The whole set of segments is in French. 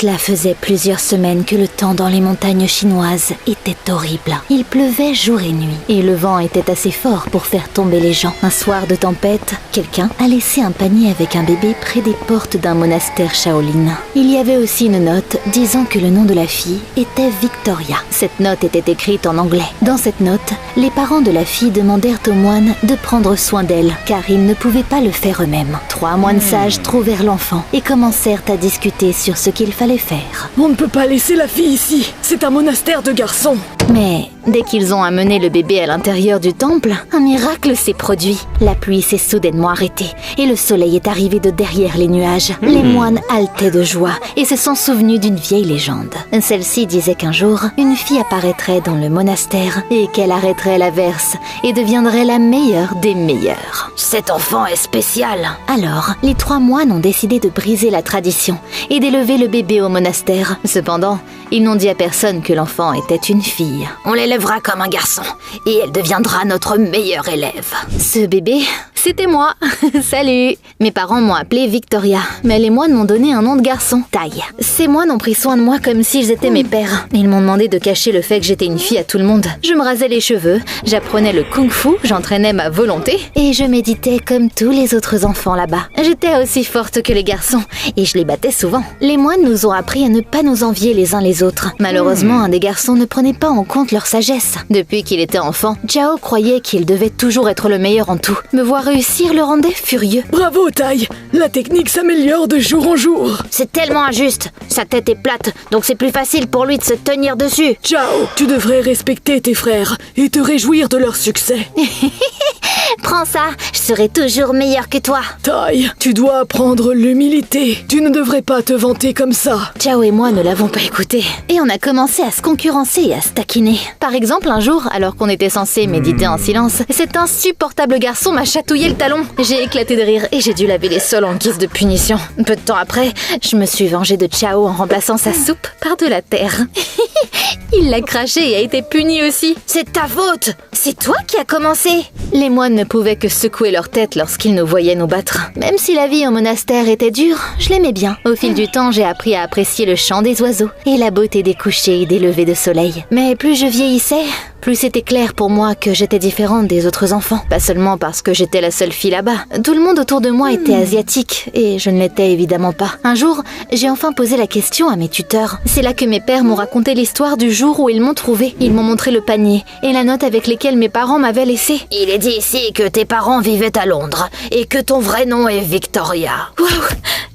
Cela faisait plusieurs semaines que le temps dans les montagnes chinoises était horrible. Il pleuvait jour et nuit, et le vent était assez fort pour faire tomber les gens. Un soir de tempête, quelqu'un a laissé un panier avec un bébé près des portes d'un monastère Shaolin. Il y avait aussi une note disant que le nom de la fille était Victoria. Cette note était écrite en anglais. Dans cette note, les parents de la fille demandèrent aux moines de prendre soin d'elle, car ils ne pouvaient pas le faire eux-mêmes. 3 moines sages trouvèrent l'enfant et commencèrent à discuter sur ce qu'il fallait faire. On ne peut pas laisser la fille ici. C'est un monastère de garçons. Mais dès qu'ils ont amené le bébé à l'intérieur du temple, un miracle s'est produit. La pluie s'est soudainement arrêtée et le soleil est arrivé de derrière les nuages. Les moines haletaient de joie et se sont souvenus d'une vieille légende. Celle-ci disait qu'un jour, une fille apparaîtrait dans le monastère et qu'elle arrêterait l'averse et deviendrait la meilleure des meilleures. Cet enfant est spécial. Alors, les 3 moines ont décidé de briser la tradition et d'élever le bébé au monastère. Cependant, ils n'ont dit à personne que l'enfant était une fille. On l'élèvera comme un garçon et elle deviendra notre meilleure élève. Ce bébé, c'était moi. Salut. Mes parents m'ont appelée Victoria, mais les moines m'ont donné un nom de garçon, Tai. Ces moines ont pris soin de moi comme s'ils étaient mes pères. Ils m'ont demandé de cacher le fait que j'étais une fille à tout le monde. Je me rasais les cheveux, j'apprenais le kung-fu, j'entraînais ma volonté et je méditais comme tous les autres enfants là-bas. J'étais aussi forte que les garçons et je les battais souvent. Les moines nous ont appris à ne pas nous envier les uns les autres. Malheureusement, un des garçons ne prenait pas en compte leur sagesse. Depuis qu'il était enfant, Chao croyait qu'il devait toujours être le meilleur en tout. Me voir réussir le rendait furieux. Bravo, Tai. La technique s'améliore de jour en jour. C'est tellement injuste. Sa tête est plate, donc c'est plus facile pour lui de se tenir dessus. Chao, tu devrais respecter tes frères et te réjouir de leur succès. Prends ça, je serai toujours meilleure que toi. Tai, tu dois apprendre l'humilité. Tu ne devrais pas te vanter comme ça. Chao et moi ne l'avons pas écouté. Et on a commencé à se concurrencer et à se taquiner. Par exemple, un jour, alors qu'on était censé méditer en silence, cet insupportable garçon m'a chatouillé le talon. J'ai éclaté de rire et j'ai dû laver les sols en guise de punition. Peu de temps après, je me suis vengée de Chao en remplaçant sa soupe par de la terre. Il l'a craché et a été puni aussi. C'est ta faute. C'est toi qui as commencé. Les moines ne pouvaient que secouer leur tête lorsqu'ils nous voyaient nous battre. Même si la vie au monastère était dure, je l'aimais bien. Au fil du temps, j'ai appris à apprécier le chant des oiseaux et la beauté des couchers et des levées de soleil. Mais plus je vieillissais, plus c'était clair pour moi que j'étais différente des autres enfants. Pas seulement parce que j'étais la seule fille là-bas. Tout le monde autour de moi était asiatique et je ne l'étais évidemment pas. Un jour, j'ai enfin posé la question à mes tuteurs. C'est là que mes pères m'ont raconté l'histoire du jour où ils m'ont trouvée. Ils m'ont montré le panier et la note avec lesquelles mes parents m'avaient laissée. Il est dit ici que tes parents vivaient à Londres et que ton vrai nom est Victoria. Waouh!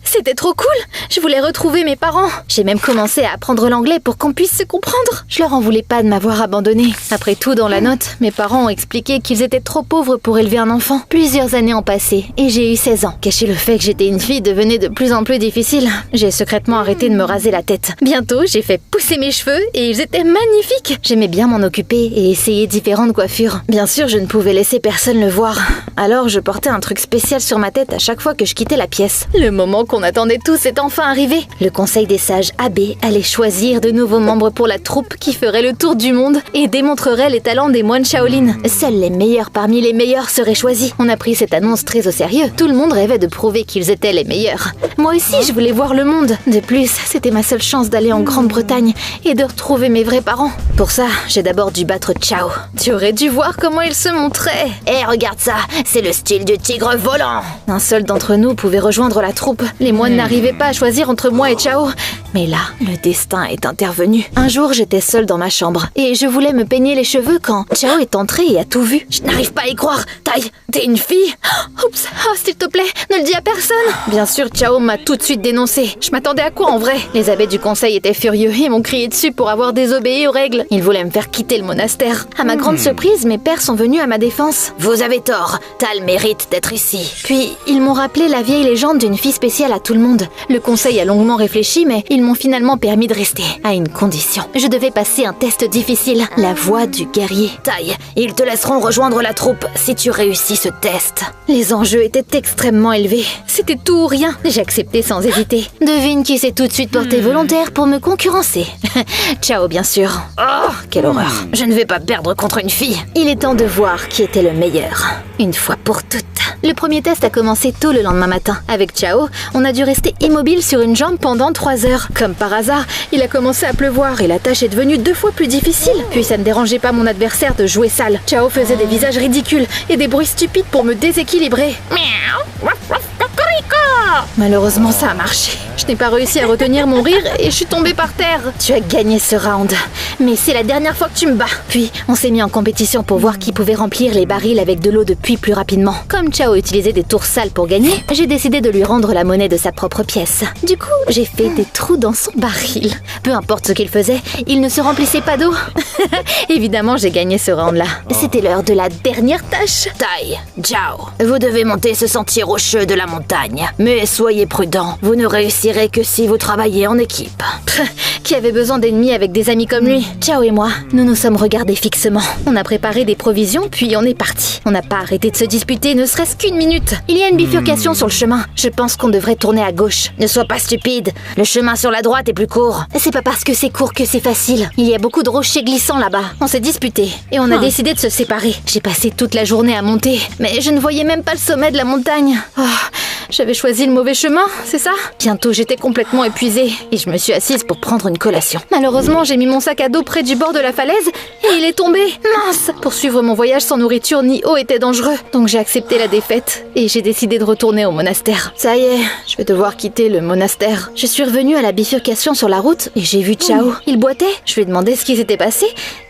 C'était trop cool! Je voulais retrouver mes parents. J'ai même commencé à apprendre l'anglais pour qu'on puisse se comprendre. Je leur en voulais pas de m'avoir abandonnée. Après tout, dans la note, mes parents ont expliqué qu'ils étaient trop pauvres pour élever un enfant. Plusieurs années ont passé et j'ai eu 16 ans. Cacher le fait que j'étais une fille devenait de plus en plus difficile. J'ai secrètement arrêté de me raser la tête. Bientôt, j'ai fait pousser mes cheveux et ils étaient magnifiques. J'aimais bien m'en occuper et essayer différentes coiffures. Bien sûr, je ne pouvais laisser personne le voir. Alors, je portais un truc spécial sur ma tête à chaque fois que je quittais la pièce. Le moment qu'on attendait tous est enfin arrivé. Le conseil des sages abbés allait choisir de nouveaux membres pour la troupe qui ferait le tour du monde et démontrerait les talents des moines Shaolin. Seuls les meilleurs parmi les meilleurs seraient choisis. On a pris cette annonce très au sérieux. Tout le monde rêvait de prouver qu'ils étaient les meilleurs. Moi aussi, je voulais voir le monde. De plus, c'était ma seule chance d'aller en Grande-Bretagne et de retrouver mes vrais parents. Pour ça, j'ai d'abord dû battre Chao. Tu aurais dû voir comment il se montrait. Eh, regarde ça, c'est le style du tigre volant. Un seul d'entre nous pouvait rejoindre la troupe. Les moines n'arrivais pas à choisir entre moi et Chao. Mais là, le destin est intervenu. Un jour, j'étais seule dans ma chambre et je voulais me peigner les cheveux quand Chao est entré et a tout vu. Je n'arrive pas à y croire. Tai, t'es une fille? Oups, oh, s'il te plaît, ne le dis à personne. Bien sûr, Chao m'a tout de suite dénoncé. Je m'attendais à quoi en vrai? Les abbés du conseil étaient furieux et m'ont crié dessus pour avoir désobéi aux règles. Ils voulaient me faire quitter le monastère. À ma grande surprise, mes pères sont venus à ma défense. Vous avez tort, t'as le mérite d'être ici. Puis, ils m'ont rappelé la vieille légende d'une fille spéciale à tout le monde. Le conseil a longuement réfléchi, mais ils m'ont finalement permis de rester, à une condition. Je devais passer un test difficile, la voie du guerrier. Tai, ils te laisseront rejoindre la troupe si tu réussis ce test. Les enjeux étaient extrêmement élevés. C'était tout ou rien. J'ai accepté sans hésiter. Devine qui s'est tout de suite porté volontaire pour me concurrencer. Chao, bien sûr. Oh, quelle horreur. Je ne vais pas perdre contre une fille. Il est temps de voir qui était le meilleur. Une fois pour toutes. Le premier test a commencé tôt le lendemain matin. Avec Chao, on On a dû rester immobile sur une jambe pendant 3 heures. Comme par hasard, il a commencé à pleuvoir et la tâche est devenue 2 fois plus difficile. Puis ça ne dérangeait pas mon adversaire de jouer sale. Chao faisait des visages ridicules et des bruits stupides pour me déséquilibrer. Malheureusement, ça a marché. Je n'ai pas réussi à retenir mon rire et je suis tombée par terre. Tu as gagné ce round, mais c'est la dernière fois que tu me bats. Puis, on s'est mis en compétition pour voir qui pouvait remplir les barils avec de l'eau de puits plus rapidement. Comme Chao utilisait des tours sales pour gagner, j'ai décidé de lui rendre la monnaie de sa propre pièce. Du coup, j'ai fait des trous dans son baril. Peu importe ce qu'il faisait, il ne se remplissait pas d'eau. Évidemment, j'ai gagné ce round-là. C'était l'heure de la dernière tâche. Tai, Chao, vous devez monter ce sentier rocheux de la montagne. Mais soyez prudent, vous ne réussirez que si vous travaillez en équipe. Qui avait besoin d'ennemis avec des amis comme lui? Chao et moi, nous nous sommes regardés fixement. On a préparé des provisions, puis on est parti. On n'a pas arrêté de se disputer, ne serait-ce qu'une minute. Il y a une bifurcation sur le chemin. Je pense qu'on devrait tourner à gauche. Ne sois pas stupide, le chemin sur la droite est plus court. C'est pas parce que c'est court que c'est facile. Il y a beaucoup de rochers glissants là-bas. On s'est disputé et on a décidé de se séparer. J'ai passé toute la journée à monter, mais je ne voyais même pas le sommet de la montagne. J'avais choisi le mauvais chemin, c'est ça? Bientôt, j'étais complètement épuisée et je me suis assise pour prendre une collation. Malheureusement, j'ai mis mon sac à dos près du bord de la falaise et il est tombé. Mince! Poursuivre mon voyage sans nourriture ni eau était dangereux. Donc j'ai accepté la défaite et j'ai décidé de retourner au monastère. Ça y est, je vais devoir quitter le monastère. Je suis revenue à la bifurcation sur la route et j'ai vu Chao. Il boitait. Je lui ai demandé ce qui s'était passé.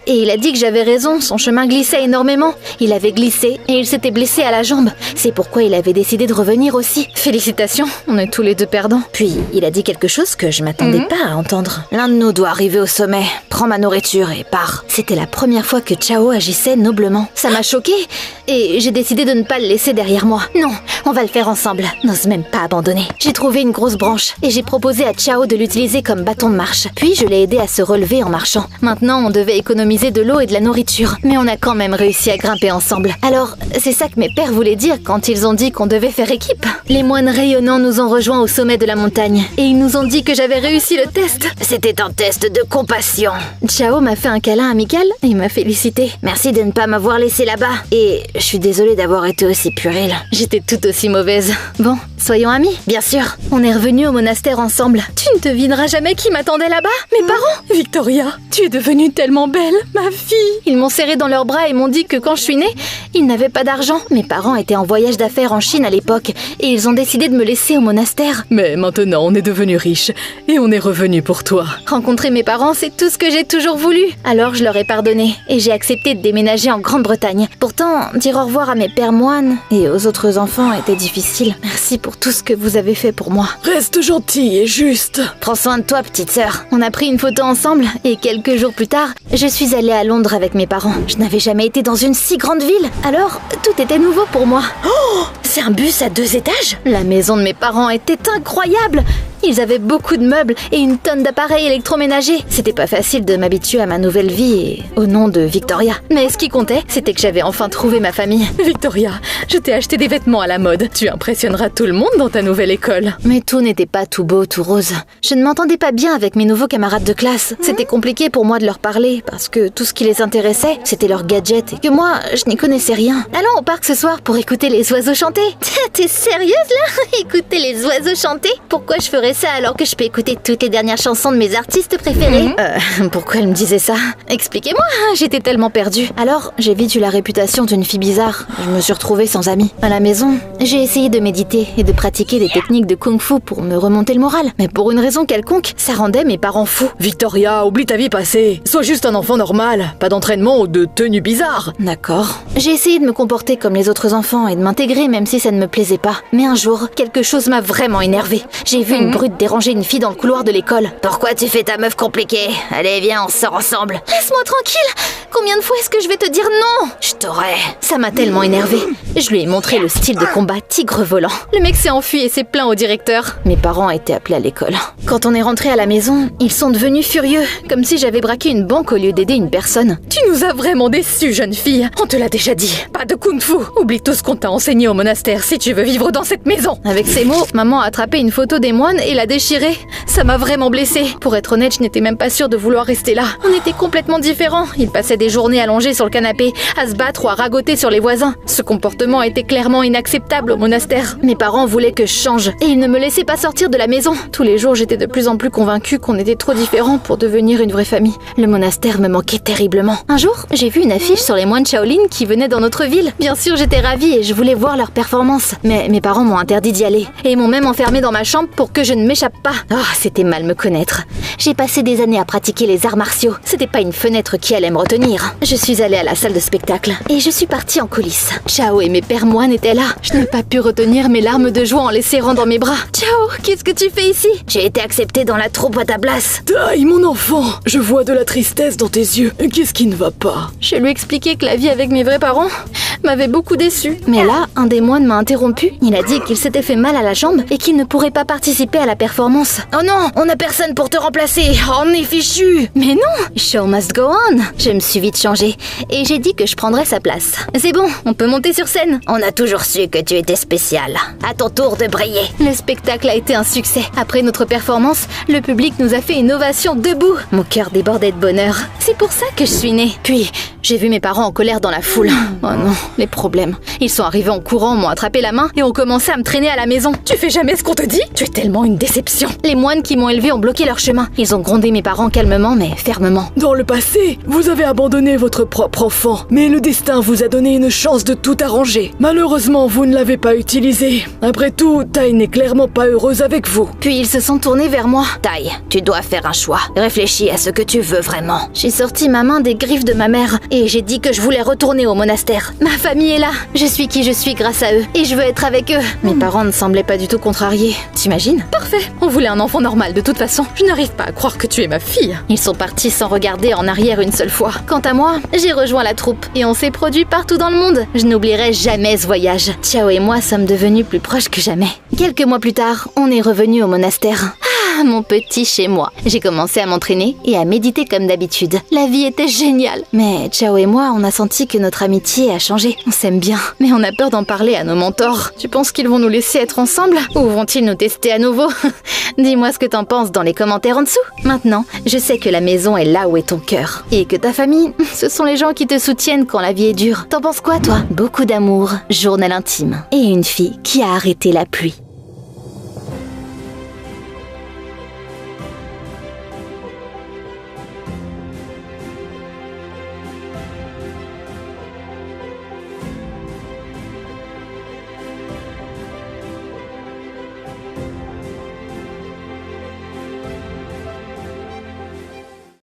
Et il a dit que j'avais raison, son chemin glissait énormément. Il avait glissé et il s'était blessé à la jambe. C'est pourquoi il avait décidé de revenir aussi. Félicitations, on est tous les deux perdants. Puis, il a dit quelque chose que je m'attendais pas à entendre. L'un de nous doit arriver au sommet. Prends ma nourriture et pars. C'était la première fois que Chao agissait noblement. Ça m'a choquée et j'ai décidé de ne pas le laisser derrière moi. Non, on va le faire ensemble. N'ose même pas abandonner. J'ai trouvé une grosse branche et j'ai proposé à Chao de l'utiliser comme bâton de marche. Puis, je l'ai aidé à se relever en marchant. Maintenant, on devait économiser de l'eau et de la nourriture, mais on a quand même réussi à grimper ensemble. Alors, c'est ça que mes pères voulaient dire quand ils ont dit qu'on devait faire équipe. Les moines rayonnants nous ont rejoints au sommet de la montagne et ils nous ont dit que j'avais réussi le test. C'était un test de compassion. Chao m'a fait un câlin amical et m'a félicité. Merci de ne pas m'avoir laissé là-bas. Et je suis désolée d'avoir été aussi puérile. J'étais tout aussi mauvaise. Bon, soyons amis. Bien sûr. On est revenus au monastère ensemble. Tu ne devineras jamais qui m'attendait là-bas. Mes parents. Victoria, tu es devenue tellement belle, ma fille. Ils m'ont serré dans leurs bras et m'ont dit que quand je suis née, ils n'avaient pas d'argent. Mes parents étaient en voyage d'affaires en Chine à l'époque et ils ont décidé de me laisser au monastère. Mais maintenant, on est devenus riches et on est revenus pour toi. Rencontrer mes parents, c'est tout ce que j'ai toujours voulu. Alors je leur ai pardonné et j'ai accepté de déménager en Grande-Bretagne. Pourtant, dire au revoir à mes pères moines et aux autres enfants était difficile. Merci pour tout ce que vous avez fait pour moi. Reste gentille et juste. Prends soin de toi, petite sœur. On a pris une photo ensemble et quelques jours plus tard, je suis allée à Londres avec mes parents. Je n'avais jamais été dans une si grande ville. Alors, tout était nouveau pour moi. Oh, c'est un bus à 2 étages? La maison de mes parents était incroyable. Ils avaient beaucoup de meubles et une tonne d'appareils électroménagers. C'était pas facile de m'habituer à ma nouvelle vie et au nom de Victoria. Mais ce qui comptait, c'était que j'avais enfin trouvé ma famille. Victoria, je t'ai acheté des vêtements à la mode. Tu impressionneras tout le monde dans ta nouvelle école. Mais tout n'était pas tout beau, tout rose. Je ne m'entendais pas bien avec mes nouveaux camarades de classe. C'était compliqué pour moi de leur parler parce que tout ce qui les intéressait, c'était leurs gadgets et que moi, je n'y connaissais rien. Allons au parc ce soir pour écouter les oiseaux chanter. T'es sérieuse là? Écouter les oiseaux chanter? Pourquoi je ferais ça alors que je peux écouter toutes les dernières chansons de mes artistes préférés? Pourquoi elle me disait ça? Expliquez-moi, j'étais tellement perdue. Alors, j'ai vite eu la réputation d'une fille bizarre. Je me suis retrouvée sans amis. À la maison, j'ai essayé de méditer et de pratiquer des techniques de kung-fu pour me remonter le moral. Mais pour une raison quelconque, ça rendait mes parents fous. Victoria, oublie ta vie passée. Sois juste un enfant normal, pas d'entraînement ou de tenue bizarre. D'accord. J'ai essayé de me comporter comme les autres enfants et de m'intégrer même si ça ne me plaisait pas. Mais un jour, quelque chose m'a vraiment énervée. J'ai vu une brute déranger une fille dans le couloir de l'école. Pourquoi tu fais ta meuf compliquée? Allez, viens, on sort ensemble. Laisse-moi tranquille. Combien de fois est-ce que je vais te dire non? Je t'aurais. Ça m'a tellement énervée. Je lui ai montré le style de combat tigre volant. Le mec s'est enfui et s'est plaint au directeur. Mes parents étaient appelés à l'école. Quand on est rentré à la maison, ils sont devenus furieux, comme si j'avais braqué une banque au lieu d'aider une personne. Tu nous as vraiment déçus, jeune fille. On te l'a déjà dit. Pas de kung-fu. Oublie tout ce qu'on t'a enseigné au monastère si tu veux vivre dans cette maison. Avec ces mots, maman a attrapé une photo des moines et et l'a déchiré. Ça m'a vraiment blessée. Pour être honnête, je n'étais même pas sûre de vouloir rester là. On était complètement différents. Il passait des journées allongés sur le canapé, à se battre ou à ragoter sur les voisins. Ce comportement était clairement inacceptable au monastère. Mes parents voulaient que je change et ils ne me laissaient pas sortir de la maison. Tous les jours, j'étais de plus en plus convaincue qu'on était trop différents pour devenir une vraie famille. Le monastère me manquait terriblement. Un jour, j'ai vu une affiche sur les moines Shaolin qui venaient dans notre ville. Bien sûr, j'étais ravie et je voulais voir leur performance. Mais mes parents m'ont interdit d'y aller et m'ont même enfermée dans ma chambre pour que je ne m'échappe pas. Oh, c'était mal me connaître. J'ai passé des années à pratiquer les arts martiaux. C'était pas une fenêtre qui allait me retenir. Je suis allée à la salle de spectacle et je suis partie en coulisses. Chao et mes pères moines étaient là. Je n'ai pas pu retenir mes larmes de joie en les serrant dans mes bras. Chao, qu'est-ce que tu fais ici? J'ai été acceptée dans la troupe à ta place. Tai, mon enfant, je vois de la tristesse dans tes yeux. Qu'est-ce qui ne va pas? Je lui ai expliqué que la vie avec mes vrais parents m'avait beaucoup déçue. Mais là, un des moines m'a interrompu. Il a dit qu'il s'était fait mal à la jambe et qu'il ne pourrait pas participer à la performance. Oh non, on n'a personne pour te remplacer. Oh, on est fichu. Mais non, show must go on. Je me suis vite changée et j'ai dit que je prendrais sa place. C'est bon, on peut monter sur scène. On a toujours su que tu étais spécial. À ton tour de briller. Le spectacle a été un succès. Après notre performance, le public nous a fait une ovation debout. Mon cœur débordait de bonheur. C'est pour ça que je suis née. Puis, j'ai vu mes parents en colère dans la foule. Oh non, les problèmes. Ils sont arrivés en courant, m'ont attrapé la main et ont commencé à me traîner à la maison. Tu fais jamais ce qu'on te dit? Tu es tellement une déception. Les moines qui m'ont élevée ont bloqué leur chemin. Ils ont grondé mes parents calmement mais fermement. Dans le passé, vous avez abandonné votre propre enfant, mais le destin vous a donné une chance de tout arranger. Malheureusement, vous ne l'avez pas utilisé. Après tout, Tai n'est clairement pas heureuse avec vous. Puis ils se sont tournés vers moi. Tai, tu dois faire un choix. Réfléchis à ce que tu veux vraiment. J'ai sorti ma main des griffes de ma mère et j'ai dit que je voulais retourner au monastère. Ma famille est là. Je suis qui je suis grâce à eux et je veux être avec eux. Mes parents ne semblaient pas du tout contrariés. T'imagines? Parfait. On voulait un enfant normal de toute façon. Je n'arrive pas à croire que tu es ma fille. Ils sont partis sans regarder en arrière une seule fois. Quant à moi, j'ai rejoint la troupe et on s'est produit partout dans le monde. Je n'oublierai jamais ce voyage. Chao et moi sommes devenus plus proches que jamais. Quelques mois plus tard, on est revenu au monastère. Ah, mon petit chez moi. J'ai commencé à m'entraîner et à méditer comme d'habitude. La vie était géniale. Mais Chao et moi, on a senti que notre amitié a changé. On s'aime bien, mais on a peur d'en parler à nos mentors. Tu penses qu'ils vont nous laisser être ensemble? Ou vont-ils nous tester à nouveau? Dis-moi ce que t'en penses dans les commentaires en dessous. Maintenant, je sais que la maison est là où est ton cœur. Et que ta famille, ce sont les gens qui te soutiennent quand la vie est dure. T'en penses quoi, toi? Beaucoup d'amour, journal intime. Et une fille qui a arrêté la pluie.